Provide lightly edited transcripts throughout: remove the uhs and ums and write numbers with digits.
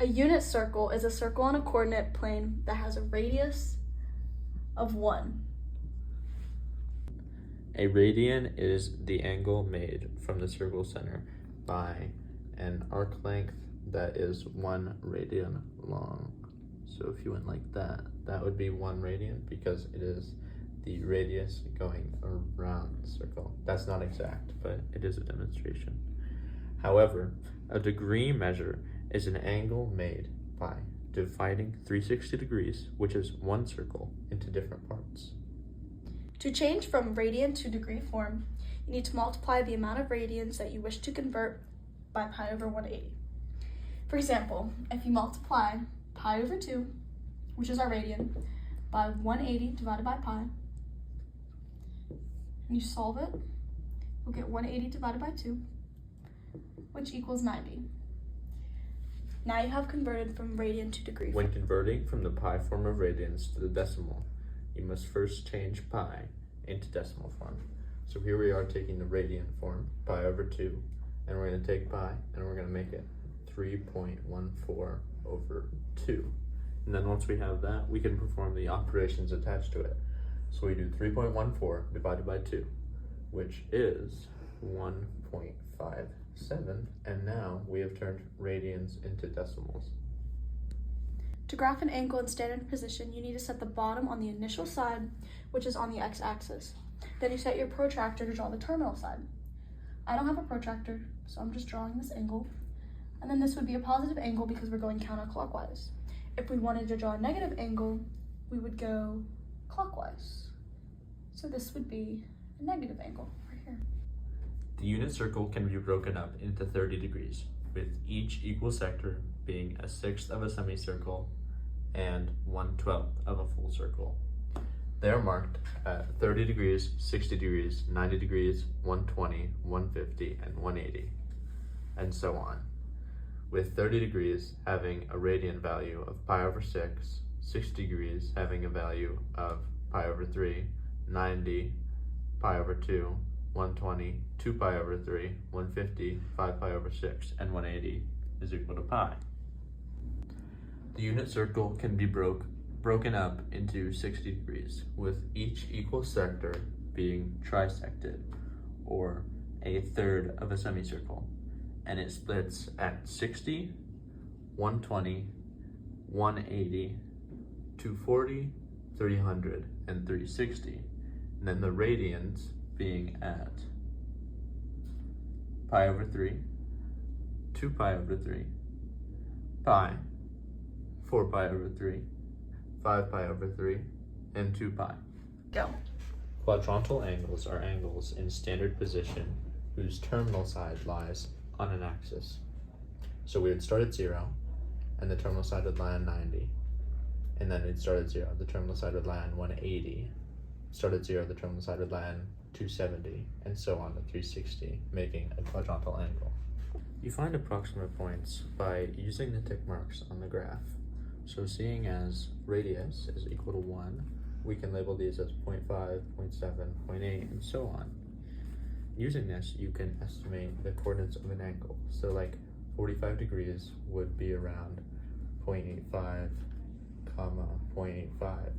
A unit circle is a circle on a coordinate plane that has a radius of 1. A radian is the angle made from the circle center by an arc length that is 1 radian long. So if you went like that, that would be 1 radian because it is the radius going around the circle. That's not exact, but it is a demonstration. However, a degree measure is an angle made by dividing 360 degrees, which is 1 circle, into different parts. To change from radian to degree form, you need to multiply the amount of radians that you wish to convert by pi over 180. For example, if you multiply pi over 2, which is our radian, by 180 divided by pi, and you solve it, you'll get 180 divided by 2, which equals 90. Now you have converted from radian to degree form. When converting from the pi form of radians to the decimal, you must first change pi into decimal form. So here we are taking the radian form, pi over 2, and we're going to take pi and we're going to make it 3.14 over 2. And then once we have that, we can perform the operations attached to it. So we do 3.14 divided by 2, which is 1.57, and now we have turned radians into decimals. To graph an angle in standard position, you need to set the bottom on the initial side, which is on the x-axis. Then you set your protractor to draw the terminal side. I don't have a protractor, so I'm just drawing this angle. And then this would be a positive angle because we're going counterclockwise. If we wanted to draw a negative angle, we would go clockwise. So this would be a negative angle right here. The unit circle can be broken up into 30 degrees, with each equal sector being a sixth of a semicircle and 1/12 of a full circle. They are marked at 30 degrees, 60 degrees, 90 degrees, 120, 150, and 180, and so on, with 30 degrees having a radian value of pi over 6, 60 degrees having a value of pi over 3, 90, pi over 2, 120, 2 pi over 3, 150, 5 pi over 6, and 180 is equal to pi. The unit circle can be broken up into 60 degrees, with each equal sector being trisected, or a third of a semicircle, and it splits at 60, 120, 180, 240, 300, and 360, and then the radians being at pi over 3, 2 pi over 3, pi, 4 pi over 3, 5 pi over 3, and 2 pi. Go. Quadrantal angles are angles in standard position whose terminal side lies on an axis. So we would start at 0, and the terminal side would lie on 90. And then we'd start at 0, the terminal side would lie on 180. Start at 0, the terminal side would lie on 270, and so on to 360, making a quadrantal angle. You find approximate points by using the tick marks on the graph. So seeing as radius is equal to 1, we can label these as 0.5, 0.7, 0.8, and so on. Using this, you can estimate the coordinates of an angle. So like 45 degrees would be around 0.85, comma 0.85.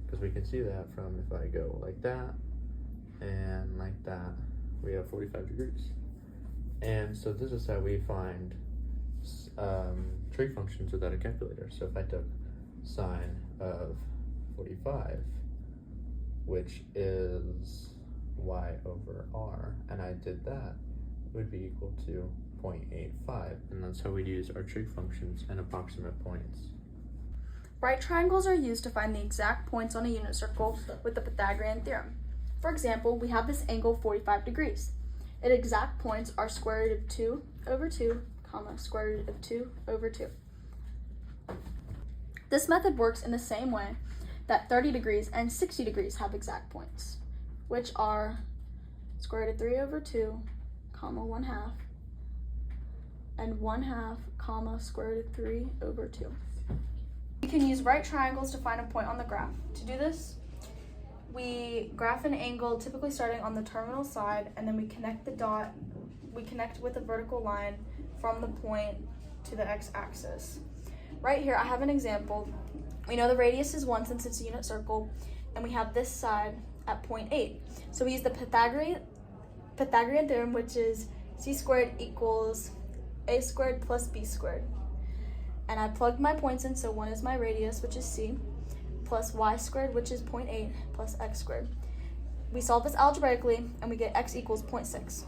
Because we can see that from if I go like that and like that, we have 45 degrees. And so this is how we find trig functions without a calculator. So if I took sine of 45, which is y over r, and I did that, it would be equal to 0.85. And that's how we'd use our trig functions and approximate points. Right triangles are used to find the exact points on a unit circle with the Pythagorean theorem. For example, we have this angle 45 degrees. Its exact points are square root of 2 over 2, comma, square root of 2 over 2. This method works in the same way that 30 degrees and 60 degrees have exact points, which are square root of 3 over 2, comma, 1/2, and 1/2, comma, square root of 3 over 2. We can use right triangles to find a point on the graph. To do this, we graph an angle typically starting on the terminal side, and then we connect with a vertical line from the point to the x-axis. Right here, I have an example. We know the radius is 1 since it's a unit circle, and we have this side at 0.8. So we use the Pythagorean theorem, which is c squared equals a squared plus b squared. And I plugged my points in, so 1 is my radius, which is c, plus y squared, which is 0.8, plus x squared. We solve this algebraically, and we get x equals 0.6.